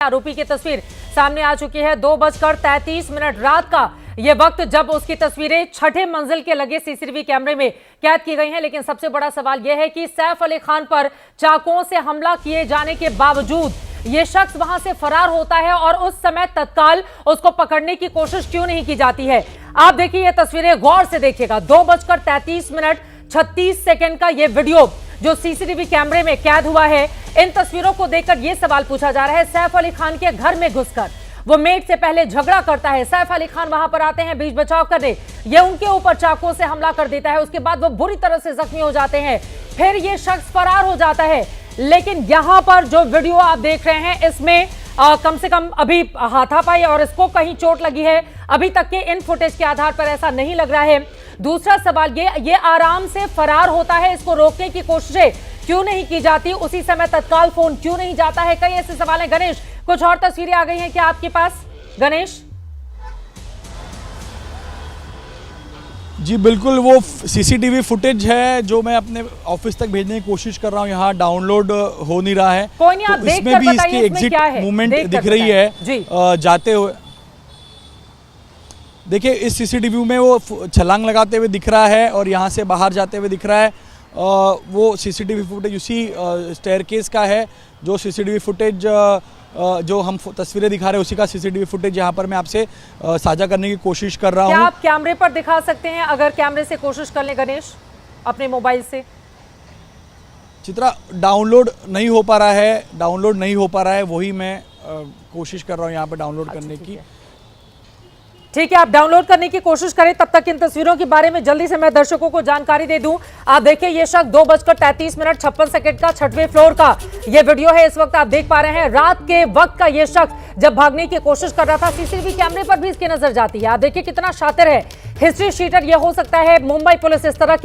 आरोपी की तस्वीर सामने आ चुकी है। 2:33 रात का ये वक्त जब उसकी तस्वीरें छठे मंजिल के लगे सीसीटीवी कैमरे में कैद की गई हैं। लेकिन सबसे बड़ा सवाल यह है कि सैफ अली खान पर चाकुओं से हमला किए जाने के बावजूद ये शख्स वहां से फरार होता है और उस समय तत्काल उसको पकड़ने की कोशिश क्यों नहीं की जाती है। आप देखिए ये तस्वीरें गौर से देखिएगा। 2:33 का ये वीडियो जो सीसीटीवी कैमरे में कैद हुआ है, इन तस्वीरों को देखकर यह सवाल पूछा जा रहा है, सैफ अली खान के घर में घुसकर वो मेड से पहले झगड़ा करता है। सैफ अली खान वहां पर आते हैं बीच बचाव करने, ये उनके ऊपर चाकुओं से हमला कर देता है। उसके बाद वो बुरी तरह से जख्मी हो जाते हैं, फिर ये शख्स फरार हो जाता है। लेकिन यहां पर जो वीडियो आप देख रहे हैं इसमें कम से कम अभी हाथापाई और इसको कहीं चोट लगी है। अभी तक के इन फुटेज के आधार पर ऐसा नहीं लग रहा है। दूसरा सवाल ये आराम से फरार होता है, इसको रोकने की कोशिशें क्यों नहीं की जाती, उसी समय तत्काल फोन क्यों नहीं जाता है, कई ऐसे सवाल हैं। गणेश, कुछ और तस्वीरें आ गई हैं क्या आपके पास? गणेश जी बिल्कुल, वो सीसीटीवी फुटेज है जो मैं अपने ऑफिस तक भेजने की कोशिश कर रहा हूँ, यहाँ डाउनलोड हो नहीं रहा है। कोई नहीं, आप तो देख इसमें कर भी इसकी एग्जिट मूवमेंट दिख रही है जाते हुए। देखिए इस सीसीटीवी में वो छलांग लगाते हुए दिख रहा है और यहाँ से बाहर जाते हुए दिख रहा है। वो सीसीटीवी फुटेज उसी स्टेयरकेस का है जो सीसीटीवी फुटेज जो हम तस्वीरें दिखा रहे हैं, उसी का सीसीटीवी फुटेज यहाँ पर मैं आपसे साझा करने की कोशिश कर रहा हूँ। क्या आप कैमरे पर दिखा सकते हैं? अगर कैमरे से कोशिश कर लें गणेश अपने मोबाइल से। चित्रा डाउनलोड नहीं हो पा रहा है, वही मैं कोशिश कर रहा हूँ यहाँ पर डाउनलोड करने की। ठीक है, आप डाउनलोड करने की कोशिश करें। तब तक इन तस्वीरों के बारे में जल्दी से मैं दर्शकों को जानकारी दे दूं। आप देखिए ये शख्स 2:33 का 6वें फ्लोर का ये वीडियो है। इस वक्त आप देख पा रहे हैं रात के वक्त का ये शख्स जब भागने की कोशिश कर रहा था, सीसीटीवी कैमरे पर भी इसकी नजर जाती है। आप देखिए कितना शातिर है, हिस्ट्री शीटर ये हो सकता है। मुंबई पुलिस इस तरह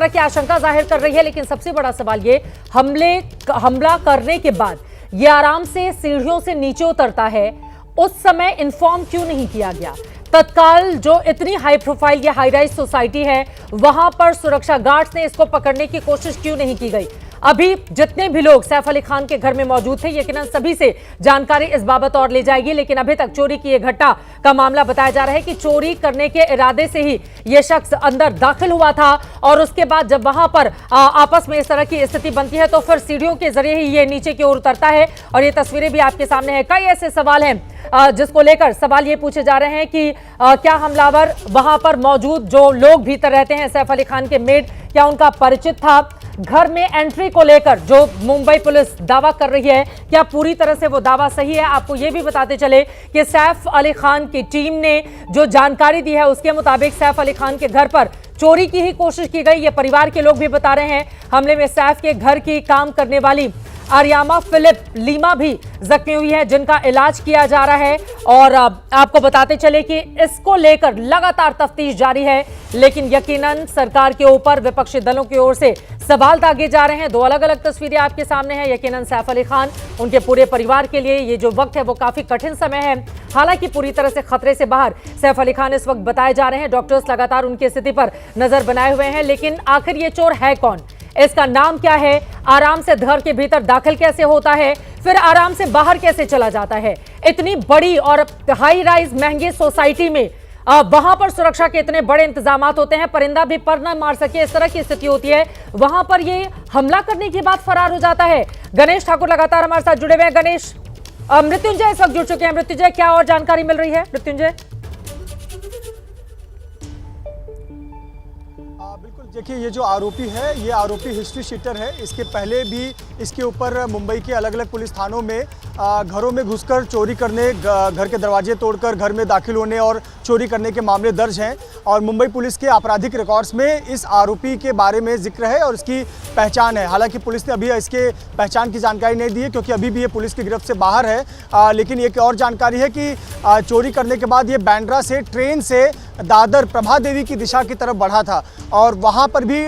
की आशंका जाहिर कर रही है। लेकिन सबसे बड़ा सवाल ये, हमला करने के बाद ये आराम से सीढ़ियों से नीचे उतरता है, उस समय इन्फॉर्म क्यों नहीं किया गया? तत्काल जो इतनी हाई प्रोफाइल ये हाई राइज सोसाइटी है, वहां पर सुरक्षा गार्ड्स ने इसको पकड़ने की कोशिश क्यों नहीं की गई? अभी जितने भी लोग सैफ अली खान के घर में मौजूद थे, यकीनन सभी से जानकारी इस बाबत और ले जाएगी। लेकिन अभी तक चोरी की यह घटना का मामला बताया जा रहा है कि चोरी करने के इरादे से ही यह शख्स अंदर दाखिल हुआ था और उसके बाद जब वहां पर आपस में इस तरह की स्थिति बनती है तो फिर सीढ़ियों के जरिए ही ये नीचे की ओर उतरता है। और ये तस्वीरें भी आपके सामने है। कई ऐसे सवाल हैं जिसको लेकर सवाल ये पूछे जा रहे हैं कि क्या हमलावर वहां पर मौजूद जो लोग भीतर रहते हैं, सैफ अली खान के मेड, क्या उनका परिचित था? घर में एंट्री को लेकर जो मुंबई पुलिस दावा कर रही है, क्या पूरी तरह से वो दावा सही है? आपको ये भी बताते चले कि सैफ अली खान की टीम ने जो जानकारी दी है उसके मुताबिक सैफ अली खान के घर पर चोरी की ही कोशिश की गई। ये परिवार के लोग भी बता रहे हैं। हमले में सैफ के घर की काम करने वाली आर्यामा फिलिप लीमा भी जख्मी हुई है, जिनका इलाज किया जा रहा है। और आपको बताते चले कि इसको लेकर लगातार तफ्तीश जारी है। लेकिन यकीनन सरकार के ऊपर विपक्षी दलों की ओर से सवाल दागे जा रहे हैं। दो अलग अलग तस्वीरें आपके सामने हैं। यकीनन सैफ अली खान, उनके पूरे परिवार के लिए ये जो वक्त है वो काफी कठिन समय है। हालांकि पूरी तरह से खतरे से बाहर सैफ अली खान इस वक्त बताए जा रहे हैं। डॉक्टर्स लगातार उनकी स्थिति पर नजर बनाए हुए हैं। लेकिन आखिर ये चोर है कौन, इसका नाम क्या है, आराम से घर के भीतर दाखिल कैसे होता है, फिर आराम से बाहर कैसे चला जाता है? इतनी बड़ी और हाई राइज महंगी सोसाइटी में वहां पर सुरक्षा के इतने बड़े इंतजामात होते हैं, परिंदा भी पर न मार सके इस तरह की स्थिति होती है। वहां पर ये हमला करने के बाद फरार हो जाता है। गणेश ठाकुर लगातार हमारे साथ जुड़े हुए हैं। गणेश, मृत्युंजय इस वक्त जुड़ चुके हैं। मृत्युंजय, क्या और जानकारी मिल रही है? मृत्युंजय बिल्कुल, देखिए ये जो आरोपी है, ये आरोपी हिस्ट्री शीटर है। इसके पहले भी इसके ऊपर मुंबई के अलग अलग पुलिस थानों में घरों में घुसकर चोरी करने, घर के दरवाजे तोड़कर घर में दाखिल होने और चोरी करने के मामले दर्ज हैं। और मुंबई पुलिस के आपराधिक रिकॉर्ड्स में इस आरोपी के बारे में जिक्र है और इसकी पहचान है। हालांकि पुलिस ने अभी इसके पहचान की जानकारी नहीं दी है क्योंकि अभी भी ये पुलिस की गिरफ्त से बाहर है। लेकिन एक और जानकारी है कि चोरी करने के बाद ये बांद्रा से ट्रेन से दादर प्रभा देवी की दिशा की तरफ बढ़ा था और वहाँ पर भी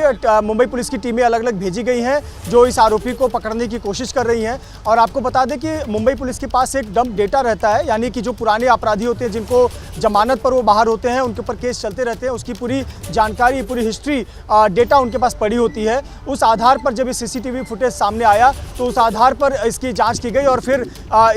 मुंबई पुलिस की टीमें अलग अलग भेजी गई हैं जो इस आरोपी को पकड़ने की कोशिश कर रही हैं। और आपको बता दें कि मुंबई पुलिस के पास एक डंप डेटा रहता है, यानी कि जो पुराने अपराधी होते हैं जिनको जमानत पर वो बाहर होते हैं, उनके ऊपर केस चलते रहते हैं, उसकी पूरी जानकारी, पूरी हिस्ट्री डेटा उनके पास पड़ी होती है। उस आधार पर जब ये सीसीटीवी फुटेज सामने आया तो उस आधार पर इसकी जांच की गई और फिर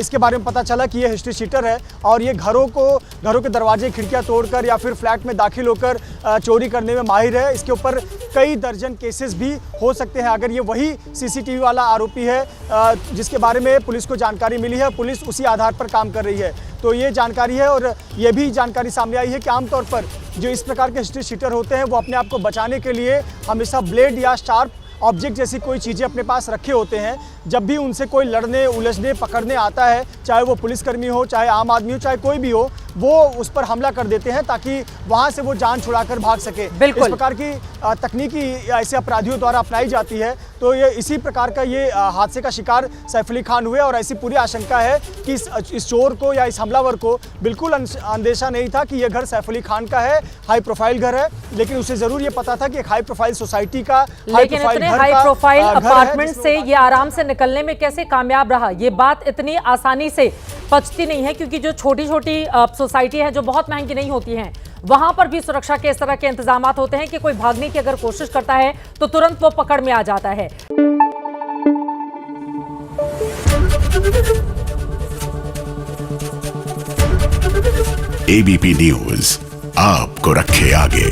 इसके बारे में पता चला कि ये हिस्ट्री शीटर है और ये घरों के दरवाजे खिड़कियां तोड़कर या फिर फ्लैट में दाखिल होकर चोरी करने में माहिर है। इसके ऊपर कई दर्जन केसेस भी हो सकते हैं अगर ये वही सीसीटीवी वाला आरोपी है जिसके बारे में पुलिस को जानकारी मिली है। पुलिस उसी आधार पर काम कर रही है। तो ये जानकारी है और ये भी जानकारी सामने आई है कि आमतौर पर जो इस प्रकार के हिस्ट्री शीटर होते हैं वो अपने आप को बचाने के लिए हमेशा ब्लेड या शार्प ऑब्जेक्ट जैसी कोई चीज़ें अपने पास रखे होते हैं। जब भी उनसे कोई लड़ने, उलझने, पकड़ने आता है, चाहे वो पुलिसकर्मी हो, चाहे आम आदमी हो, चाहे कोई भी हो, वो उस पर हमला कर देते हैं ताकि वहां से वो जान छुड़ाकर भाग सके। इस प्रकार की तकनीकी ऐसे अपराधियों द्वारा अपनाई जाती है। तो ये इसी प्रकार का ये हादसे का शिकार सैफ अली खान हुए और ऐसी पूरी आशंका है कि इस चोर को या इस हमलावर को बिल्कुल अंदेशा नहीं था कि यह घर सैफ अली खान का है, हाई प्रोफाइल घर है, लेकिन उसे जरूर ये पता था कि एक हाई प्रोफाइल सोसाइटी का, हाई प्रोफाइल अपार्टमेंट से ये आराम से निकलने में कैसे कामयाब रहा, ये बात इतनी आसानी से पचती नहीं है क्योंकि जो छोटी छोटी सोसाइटी है जो बहुत महंगी नहीं होती हैं, वहां पर भी सुरक्षा के इस तरह के इंतजाम होते हैं कि कोई भागने की अगर कोशिश करता है तो तुरंत वो पकड़ में आ जाता है। एबीपी न्यूज आपको रखे आगे।